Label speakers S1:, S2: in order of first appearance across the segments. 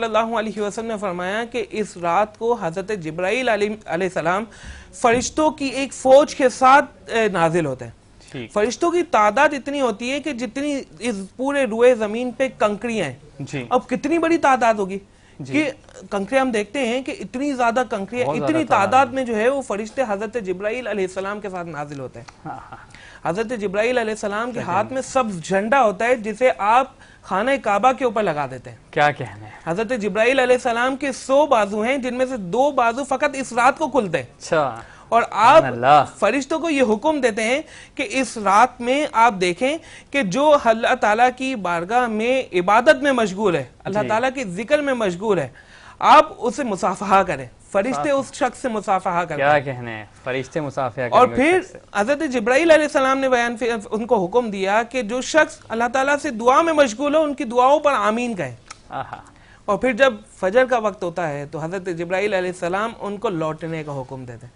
S1: सल्लल्लाहु अलैहि वसल्लम ने फरमाया कि इस रात को हजरत जिब्राईल अलैहिस्सलाम फरिश्तों की एक फौज के साथ नाजिल होते हैं। फरिश्तों की तादाद इतनी होती है कि जितनी इस पूरे रुए जमीन पे कंकरियां हैं, अब कितनी बड़ी तादाद होगी कि कंकरियां हम देखते हैं कि इतनी ज्यादा कंकरियां, इतनी तादाद में जो है वो फरिश्ते हजरत जिब्राईल अलैहिस्सलाम के साथ नाजिल होते हैं। हजरत जिब्राईल अलैहिस्सलाम के हाथ में सब्ज झंडा होता है जिसे आप खाने काबा के ऊपर लगा देते हैं।
S2: क्या कहना है?
S1: हजरत जिब्राईल अलैहिस्सलाम के 100 बाजू हैं जिनमें से 2 बाजू फकत इस रात को खुलते हैं।
S2: अच्छा।
S1: और आप फरिश्तों को ये हुक्म देते हैं कि इस रात में आप देखें कि जो अल्लाह ताला की बारगाह में इबादत में मशगूल है, अल्लाह ताला के जिक्र में मशगूल है, आप उसे मुसाफहा करें। फरिश्ते उस शख्स से मुसाफहा करें।
S2: क्या कहने हैं? फरिश्ते मुसाफहा करेंगे।
S1: और फिर हजरत जिब्राईल अलैहिस्सलाम ने बयान उनको हुक्म दिया कि जो शख्स अल्लाह ताला से दुआ में मशगूल हो उनकी दुआओं पर आमीन कहें। और फिर जब फजर का वक्त होता है तो हजरत जिब्राईल अलैहिस्सलाम उनको लौटने का हुक्म देते हैं।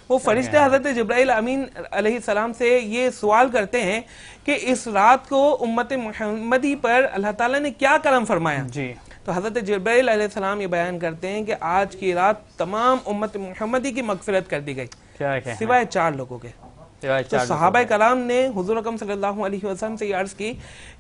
S1: वो फरिश्ते हजरत जिब्राईल अमीन अलैहिस्सलाम से ये सवाल करते हैं कि इस रात को उम्मत मुहम्मदी पर अल्लाह ताला ने क्या करम फरमाया जी। तो हजरत जिब्राईल अलैहिस्सलाम ये बयान करते हैं कि आज की रात तमाम उम्मत मुहम्मदी की मगफिरत कर दी गई, सिवाय 4 लोगों के। तो सहाबा कराम ने हुजूर अकरम सल्लल्लाहु अलैहि वसल्लम से अर्ज की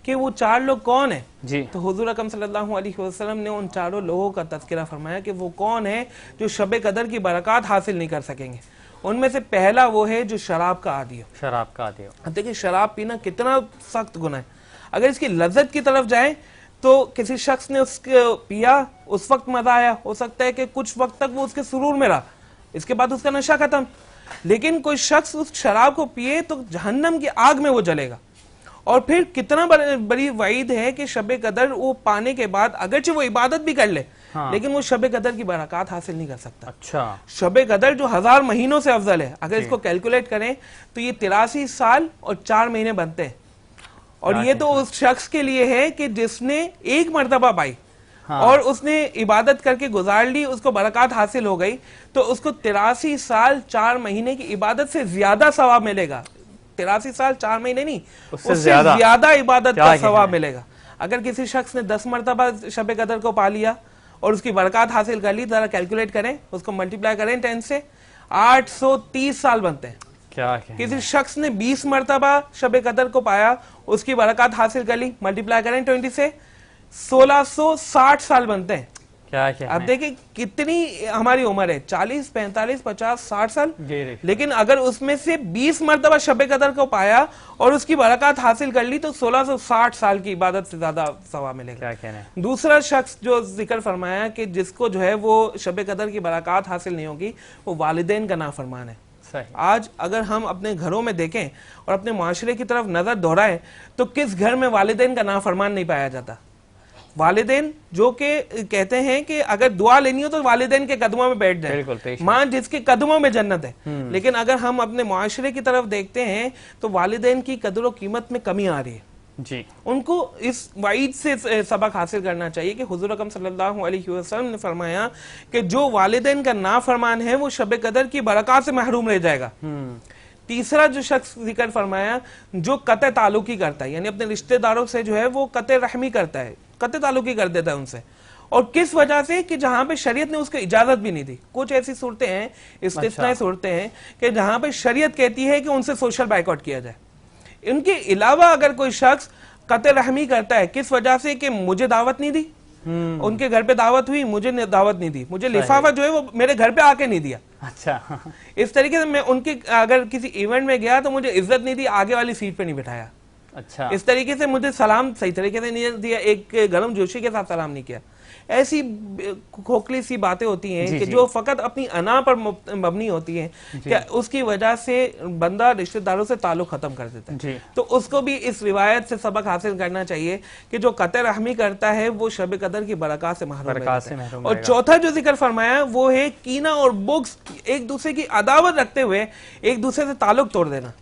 S1: कि वो 4 लोग कौन है जी। तो हुजूर अकरम सल्लल्लाहु अलैहि वसल्लम ने उन 4 लोगों का तज़किरा फरमाया कि वो कौन है जो शब कदर की बरकत हासिल नहीं कर सकेंगे। उनमें से पहला वो है जो शराब का आदी हो। शराब का आदी हो। देखिए शराब पीना कितना सख्त गुनाह है। अगर इसकी लज्जत की तरफ जाए तो किसी शख्स ने उसके पिया, उस वक्त मजा आया, हो सकता है कि कुछ वक्त तक वो उसके सुरूर में रहा, इसके बाद उसका नशा खत्म। लेकिन कोई शख्स उस शराब को पिए तो जहन्नम की आग में वो जलेगा। और फिर कितना बड़ी वईद है कि शब कदर वो पाने के बाद अगरचे वो इबादत भी कर ले, लेकिन वो शब कदर की बरकत हासिल नहीं कर सकता। अच्छा। शब कदर जो 1000 महीनों से अफजल है, अगर इसको कैलकुलेट करें तो ये 83 साल और 4 महीने बनते हैं। और ये तो उस शख्स के लिए है कि जिसने एक मर्तबा पाई और उसने इबादत करके गुजार ली, उसको बरकत हासिल हो गई, तो उसको 83 साल 4 महीने की इबादत से ज्यादा सवाब मिलेगा। 83 साल 4 महीने नहीं, उससे ज्यादा इबादत का सवाब मिलेगा। अगर किसी शख्स ने 10 मरतबा शब कदर को पा लिया और उसकी बरकत हासिल कर ली, जरा कैलकुलेट करें, उसको मल्टीप्लाई करें 10 से, 830 साल बनते हैं। क्या किसी शख्स ने 20 मरतबा शब कदर को पाया, उसकी बरकत हासिल कर ली, मल्टीप्लाई करें 20 से, 1660 साल बनते हैं। क्या अब देखिए कितनी हमारी उम्र है, 40, 45, 50, 60 साल। लेकिन अगर उसमें से 20 मरतबा शब कदर को पाया और उसकी बरकत हासिल कर ली तो 1660 साल की इबादत से ज्यादा सवाब मिलेगा। क्या कहना है? दूसरा शख्स जो जिक्र फरमाया कि जिसको जो है वो शब कदर की बरकत हासिल नहीं होगी, वो वालिदैन का नाफरमान है। आज अगर हम अपने घरों में देखें और अपने माशरे की तरफ नजर दोहराएं तो किस घर में वालिदैन का नाफरमान नहीं पाया जाता। वालिदैन जो के कहते हैं कि अगर दुआ लेनी हो तो वालिदैन के कदमों में बैठ जाए, मां जिसके कदमों में जन्नत है। लेकिन अगर हम अपने माशरे की तरफ देखते हैं तो वालिदैन की कदर व कीमत में कमी आ रही है जी। उनको इस वाइद से सबक हासिल करना चाहिए कि हुजूर अकरम सल्लल्लाहु अलैहि वसल्लम ने फरमाया कि जो वालिदैन का नाफरमान है वो शब कदर की बरकत से महरूम रह जाएगा। तीसरा जो शख्स जिक्र फरमाया जो कते ताल्लुकी करता है, यानी अपने रिश्तेदारों से जो है वो कते रहमी करता है, कते ताल्लुकी कर देता है उनसे। और किस वजह से कि जहां पे शरीयत ने उसको इजाजत भी नहीं दी। कुछ ऐसी सूरतें हैं, इस्तिस्नाई सूरतें हैं कि जहां पे शरीयत कहती है कि उनसे सोशल बाइकआउट किया जाए। इनके अलावा अगर कोई शख्स कते रहमी करता है, किस वजह से कि मुझे दावत नहीं दी, उनके घर पे दावत हुई, मुझे दावत नहीं दी, मुझे लिफाफा जो है वो मेरे घर पे आके नहीं दिया। अच्छा। इस तरीके से मैं उनके अगर किसी इवेंट में गया तो मुझे इज्जत नहीं दी, आगे वाली सीट पे नहीं बिठाया। अच्छा। इस तरीके से मुझे सलाम सही तरीके से नहीं दिया, एक गर्म जोशी के साथ सलाम नहीं किया। ऐसी खोखली सी बातें होती हैं कि जो फकत अपनी अना पर मबनी होती हैं, क्या उसकी वजह से बंदा रिश्तेदारों से ताल्लुक खत्म कर देता है। तो उसको भी इस रिवायत से सबक हासिल करना चाहिए कि जो कते रहमी करता है वो शब कदर की बरकत से महरूम है। और चौथा जो जिक्र फरमाया वो है कीना और बुग़्ज़, एक दूसरे की अदावत रखते हुए एक दूसरे से ताल्लुक तोड़ देना।